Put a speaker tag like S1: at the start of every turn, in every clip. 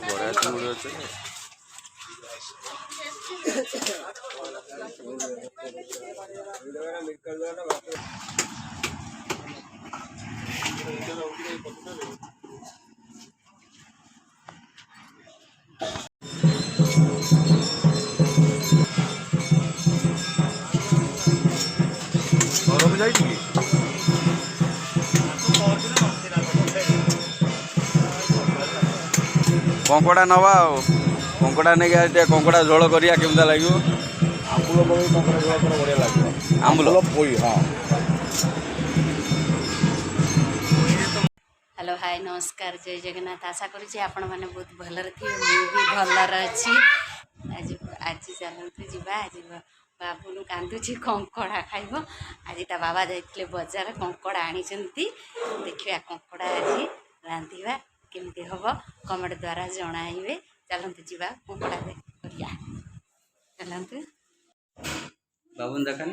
S1: बड़ा चिंगुड़ी अच्छे घर को जाइए कंकड़ा नवा कंकड़ा नहीं कंकड़ा झोल करिया केमता लगे
S2: आंबुल पकड़ कंकड़ा झोल पर बढ़िया लगे
S1: आंबुल
S2: पोई हाँ।
S3: हेलो हाय नमस्कार जय जगन्नाथ आशा करुँचे आपण मैंने बहुत भलर थी मुझे भी भलर अच्छी आज आज चलते जावा आज बाबू कांदुची कंकड़ा खाइब आज ता बाबा जाइए बजार कंकड़ा आनी देखिए कंकड़ा आज रांधिबा केमती हम कमेंट द्वारा जणाइबे चलते जावा कंकड़ा करिया चलते
S1: बाबू देखा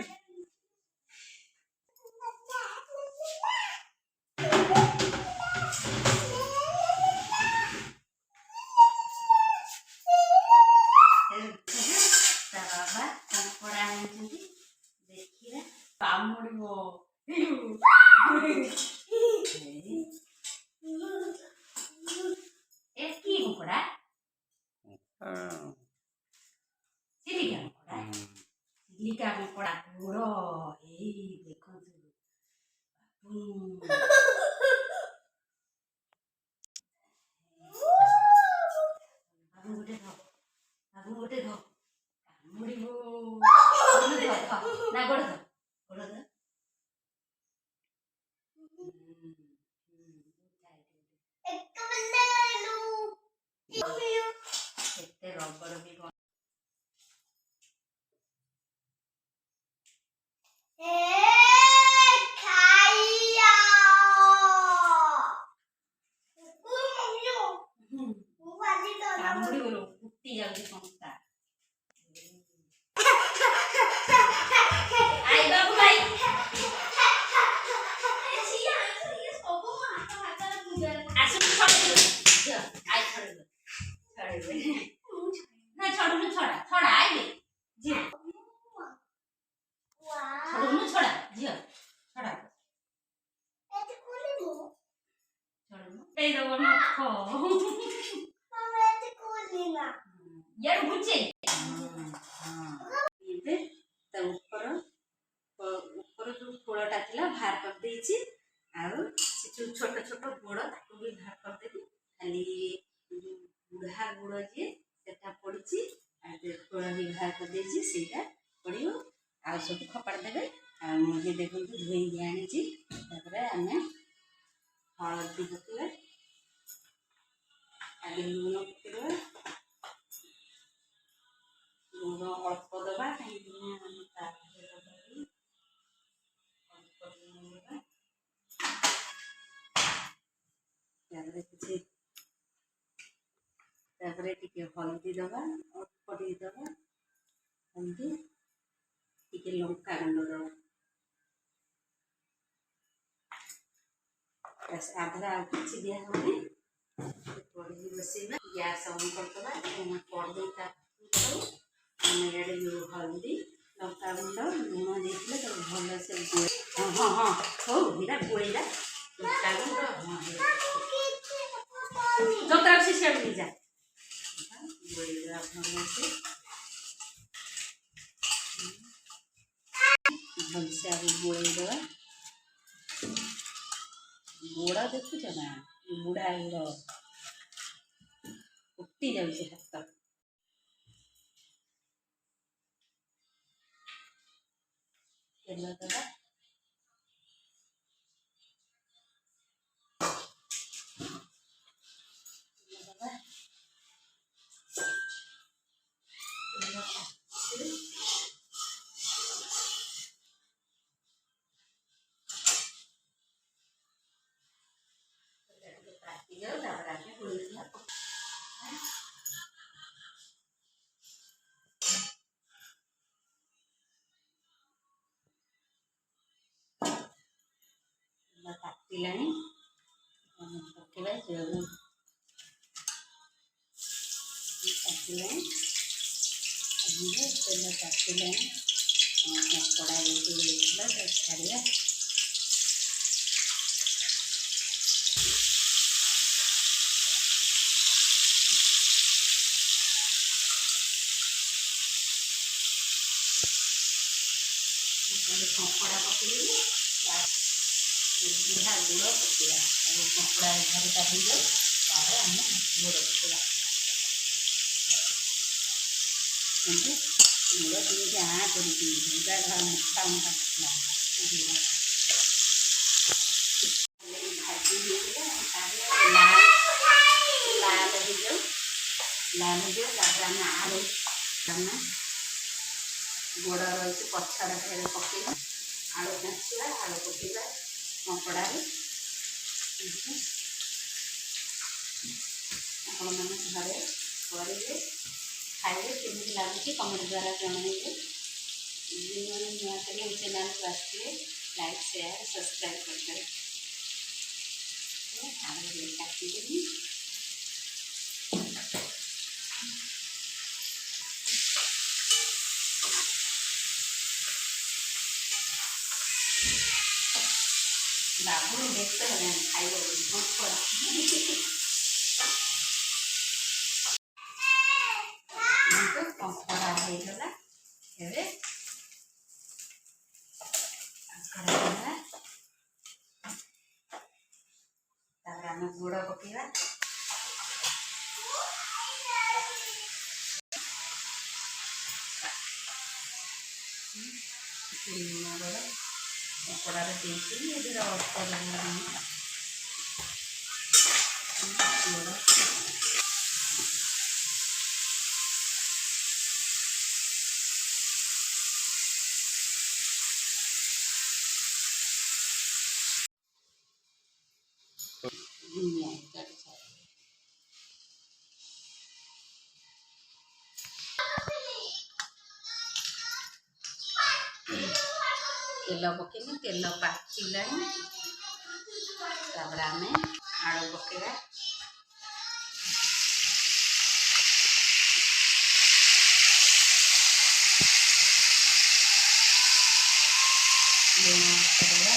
S3: चिलिका कंकड़ा गोड़ देख बाबू गोटे ध ना गोड़ ध गोड़ ध रबड़ भी फुटी जाऊँगी संस्था ऊपर जो खोलटा था बाहर कर देछि छोट छोट गोड़ ताको भी बाहर कर देबी खाली बुढ़ा गोड़ जे सेटा पड़ी खोल भी बाहर कर देछि सेटा पड़ो आ सब खपाड़ देबे आ मुझे देखो धोई आनी आम हलदी पकड़ा आगे लुण पकड़ा लुण अल्प दबा कहीं हल्दी दबा अल्प दबा हल्दी टी लंका गुंड दबा आधा आ कि दिया होनी कड़ी बसैबा गैस ऑन करदे कड़ी हल्दी लंका गुंड लुण देखे तो भल से हाँ हाँ हो हीरा गोड़ा लंका गुंड जतरा से सियाड़ नहीं जा गोड़ा भल से भलसे आगे गोड़ा गोड़ा देखुच ना बुढ़ा गोड़ फुटी जाऊँगी हाथ तेल दबा ତାତିଲାଣି ପକେଇବା ତାତିଲାଣି ତେଲ ତାତିଲାଣି କଙ୍କଡ଼ା ଦେଇଥିଲା ତାକୁ ଛାଡ଼ିବା। କଙ୍କଡ଼ା ପକେଇବି ବୁଢ଼ା ଗୁଡ଼ ପକେଇବା ଆଉ କଙ୍କଡ଼ା ଘରଟା ହେଇଯାଉ ତାପରେ ଆମେ ଗୁଡ଼ ପକେଇବା। କିନ୍ତୁ ଗୁଡ଼ ଟିକେ କରିକି ମୋଟା ମୋଟା ଭାଜି ହେଇଗଲେ ତାପରେ ଲାଲ ହେଇଯାଉ ତାପରେ ଆମେ ଆଳୁ ଗୋଡ଼ ରହିଛି ପଛରେ ଫେରେ ପକେଇବା ଆଳୁ କାଞ୍ଚିବା ଆଳୁ ପକେଇବା କଙ୍କଡ଼ାରେ। ଆପଣମାନେ ଘରେ କରିବେ ଖାଇବେ କେମିତି ଲାଗୁଛି କମେଣ୍ଟ ଦ୍ୱାରା ଜଣାଇବେ। ଯେଉଁମାନେ ନୂଆ ମୋ ଚ୍ୟାନେଲକୁ ଆସିବେ ଲାଇକ୍ ସେୟାର ସବସ୍କ୍ରାଇବ୍ କରିଦେବେ। ଆଳୁ କାଟିଦେବି ବାବୁରୁ ବ୍ୟସ୍ତ ହେଲାଣି ଖାଇବ ବୋଲି କଙ୍କଡ଼ା ହେଇଗଲା। ଏବେ ତାପରେ ଆମେ ଗୁଡ଼ ପକେଇବା। ଲୁଣ ଗୁଡ଼ କଙ୍କଡ଼ାରେ ଦେଇଥିଲି ଏଥିରେ ଅଳ୍ପ ଲୁଣ ତେଲ ପକେଇନି ତେଲ ପାଚିଲାଣି ତାପରେ ଆମେ ଆଳୁ ପକେଇବା। ଲୁଣ ପକେଇବା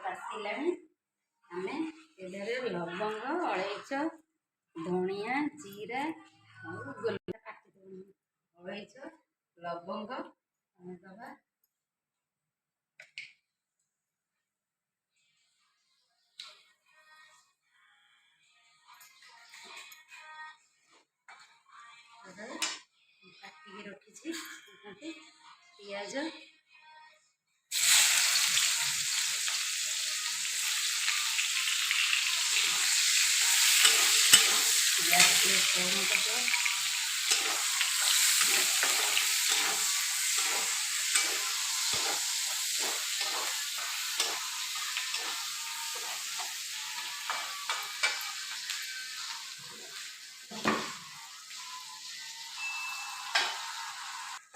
S3: ତାତିଲାଣି ଆମେ ଏଠାରେ ଲବଙ୍ଗ ଅଳେଇଚ ଧଣିଆ ଜିରା ଆଉ ଗୋଲମରିଚ କାଟିଦେବୁ ଅଳେଇଚ ଲବଙ୍ଗ ଆମେ ଦେବା। କାଟିକି ରଖିଛି ପିଆଜ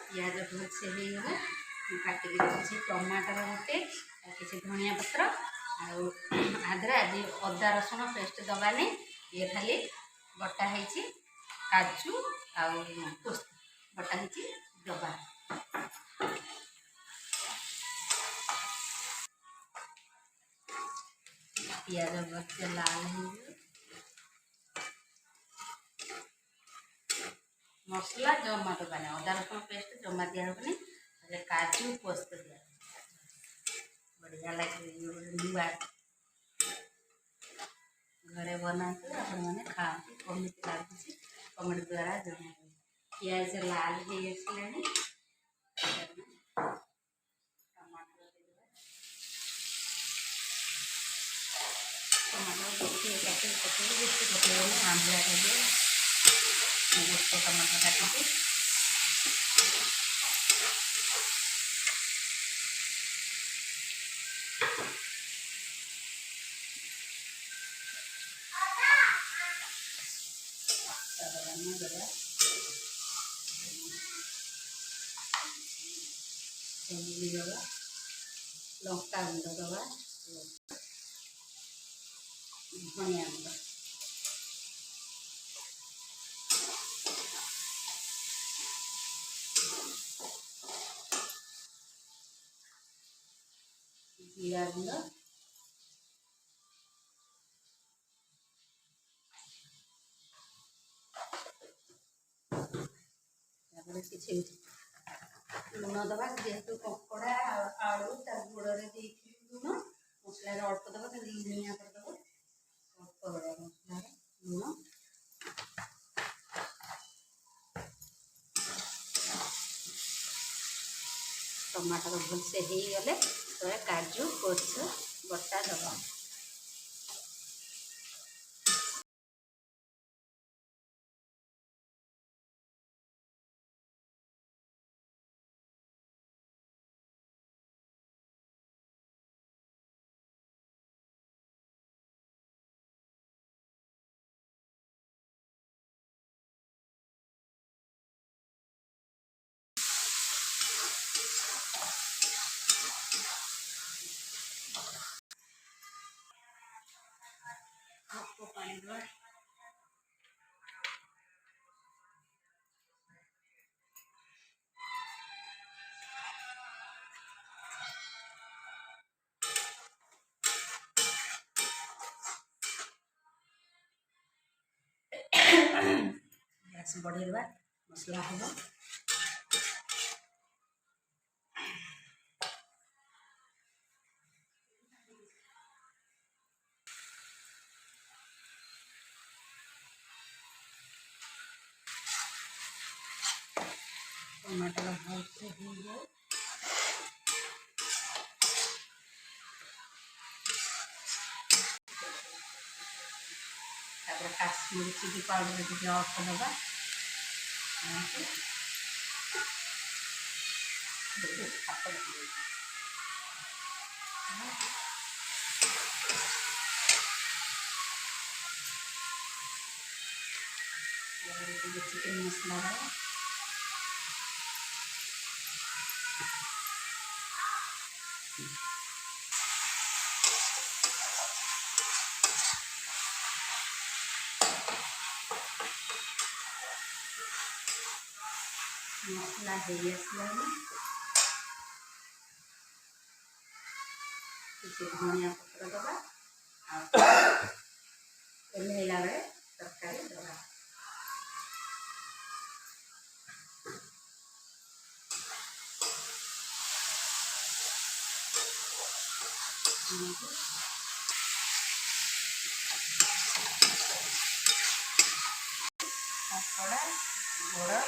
S3: ପିଆଜ ଭଲସେ ହେଇଗଲା ମୁଁ କାଟିକି ରଖିଛି ଟମାଟର ଗୋଟେ ଆଉ କିଛି ଧନିଆ ପତ୍ର ଆଉ ଆଧିରେ ଆଜି ଅଦା ରସୁଣ ପେଷ୍ଟ ଦେବାନି ଇଏ ଖାଲି ବଟା ହେଇଛି। କାଜୁ ଆଉ ପୋସ୍ତ ବଟା ହେଇଛି ଦେବା। ପିଆଜ ଭଲସେ ଲାଲ ହେଇଯିବ। ମସଲା ଜମା ଦେବାନି, ଅଦା ରସୁଣ ପେଷ୍ଟ ଜମା ଦିଆହେବନି। ତାହେଲେ କାଜୁ ପୋସ୍ତ ଦିଆହେବ। ବଢ଼ିଆ ଲାଗିବ। ନୂଆ ଘରେ ବନାନ୍ତୁ, ଆପଣମାନେ ଖାଆନ୍ତୁ କେମିତି ଲାଗୁଛି କମେଣ୍ଟ ଦ୍ୱାରା ଜଣାଇବେ। ପିଆଜ ଲାଲ ହେଇ ଆସିଲାଣି। ଟମାଟୋ ଦେଇଦେବା। ଟମାଟୋ ଗୋଟିଏ ପକେଇବି, ବେଶୀ ପକେଇବନି, ଆମ୍ବିଳା ଖାଇଦିଅ। ଗୋଟେ ଟମାଟୋ କାଟିକି ଦେବା। ଦେବା ଲଙ୍କା ଗୁଣ୍ଡ ଦେବା, ଧନିଆ ଗୁଣ୍ଡ, ଜିରା ଗୁଣ୍ଡ, ତାପରେ କିଛି ଲୁଣ ଦେବା। ଯେହେତୁ କଙ୍କଡ଼ା ଆଳୁ ତା ଗୋଡ଼ରେ ଦେଇକି ଲୁଣ, ମସଲାରେ ଅଳ୍ପ ଦେବା, ଖାଲି ଲୁଣିଆ କରିଦେବ। ଅଳ୍ପ ଦେବା ମସଲାରେ ଲୁଣ। ଟମାଟୋ ଭଲସେ ହେଇଗଲେ ତାପରେ କାଜୁ ପୋସ୍ତ ବଟା ଦେବା। ଅଳ୍ପ ପାଣି ଦେବା। ଗ୍ୟାସ୍ ବଢ଼େଇବା, ମସଲା ହେବ। ଟମାଟୋ ଭଲସେ ହେଇଯାଉ। ତାପରେ କାଶ୍ମୀରୀ ଚିଲି ପାଉଡ଼ର ଟିକେ ଅଳ୍ପ ଦେବା। ଟିକେ ଚିକେନ୍ ମସଲା ଦେବା। ମସଲା ହେଇ ଆସିଲାଣି। କିଛି ଧନିଆ ପତ୍ର ଦେବା ଆଉ ଓହ୍ଲେଇଲା ବେଳେ ତରକାରୀ ଦେବା। କଙ୍କଡ଼ା ଗୋଡ଼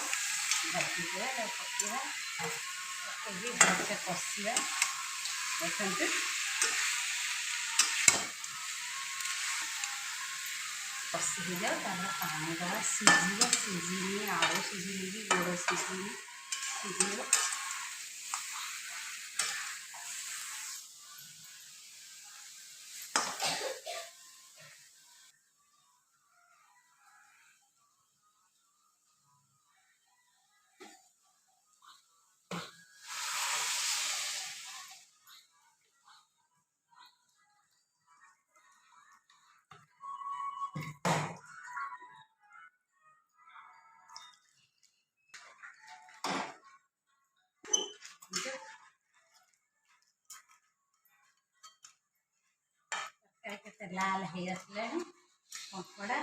S3: ଭାଜିବା, ପକାଇବା, ପକାଇକି ଭଲସେ କଷିବା। ଦେଖନ୍ତୁ କଷି ହେଇଯାଉ, ତାପରେ ପାଣି ଦେବା। ସିଝିବ, ସିଝିନି ଆଳୁ ସିଝିନି କି ଗୋଡ଼ ସିଝିନି, ସିଝିବ। ଲାଲ ହେଇ ଆସିଲାଣି କଙ୍କଡ଼ା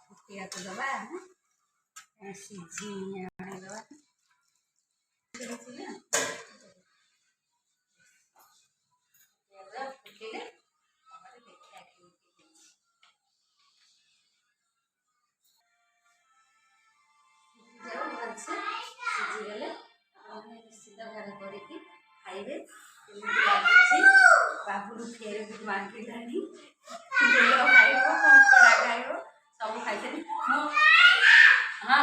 S3: ଫୁଟିବାକୁ ଦେବା ଆମେ ସିଝି ଆଣିଦେବା ଫୁଟିଲେ ତାପରେ ଦେଖିବା କେମିତି ହେଇଛି। ଭଲସେ ସିଝିଗଲେ ଆପଣ ନିଶ୍ଚିତ ଭାବେ କରିକି ଖାଇବେ। କେମିତି ଲାଗୁଛି ବାବୁରୁ ଫେର ବି ମାଗିଲାଣି ବେଲ ଖାଇବ କଙ୍କଡ଼ା ଖାଇବ ସବୁ ଖାଇସାରି ହଁ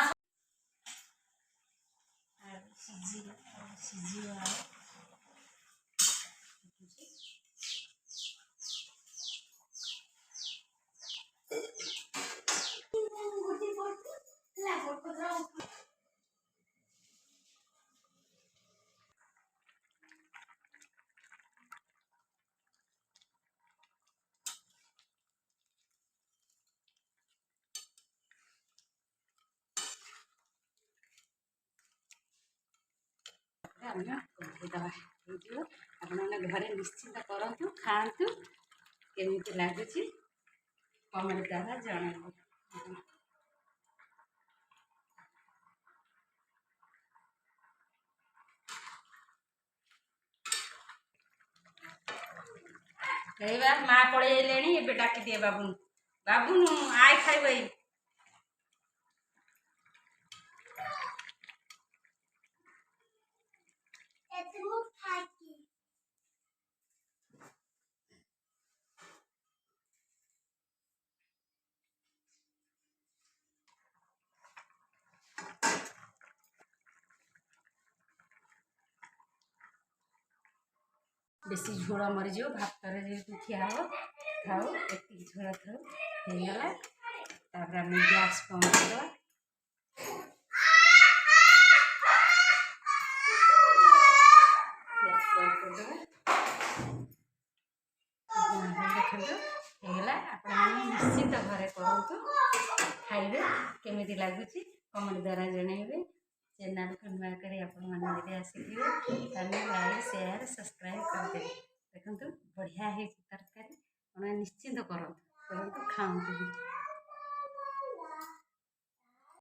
S3: ସିଝିବ ଆମେ ଓହ୍ଲେଇଦେବା ହେଇଯିବ। ଆପଣମାନେ ଘରେ ନିଶ୍ଚିନ୍ତ କରନ୍ତୁ ଖାଆନ୍ତୁ କେମିତି ଲାଗୁଛି କମେଣ୍ଟ ଦ୍ୱାରା ଜଣାଇବେ। ଏଇବା ମା ପଳେଇ ଆଇଲେଣି ଏବେ ଡାକିଦିଏ ବାବୁନୁ ବାବୁନୁ ଆଇ ଖାଇବ ଏଇ ବେଶୀ ଝୋଳ ମରିଯିବ ଭାତରେ ଯେହେତୁ ଖିଆ ହବ ଥାଉ ଏତିକି ଝୋଳ ଥାଉ ହେଇଗଲା। ତାପରେ ଆମେ ଗ୍ୟାସ୍ ବନ୍ଦ କରିଦେବା। ଗ୍ୟାସ୍ ବନ୍ଦ କରିଦେବା। ଦେଖନ୍ତୁ ହେଇଗଲା। ଆପଣମାନେ ନିଶ୍ଚିନ୍ତ ଘରେ କରନ୍ତୁ ଖାଇବେ କେମିତି ଲାଗୁଛି କମେଣ୍ଟ ଦ୍ୱାରା ଜଣାଇବେ। ଚ୍ୟାନେଲକୁ ନୂଆ କରି ଆପଣମାନେ ଯଦି ଆସିଥିବେ ତାହେଲେ ଲାଇକ୍ ସେୟାର ସବସ୍କ୍ରାଇବ୍ କରିଦେବେ। ଦେଖନ୍ତୁ ବଢ଼ିଆ ହେଇଛି ତରକାରୀ ଆପଣ ନିଶ୍ଚିନ୍ତ କରନ୍ତୁ ଖାଆନ୍ତୁ।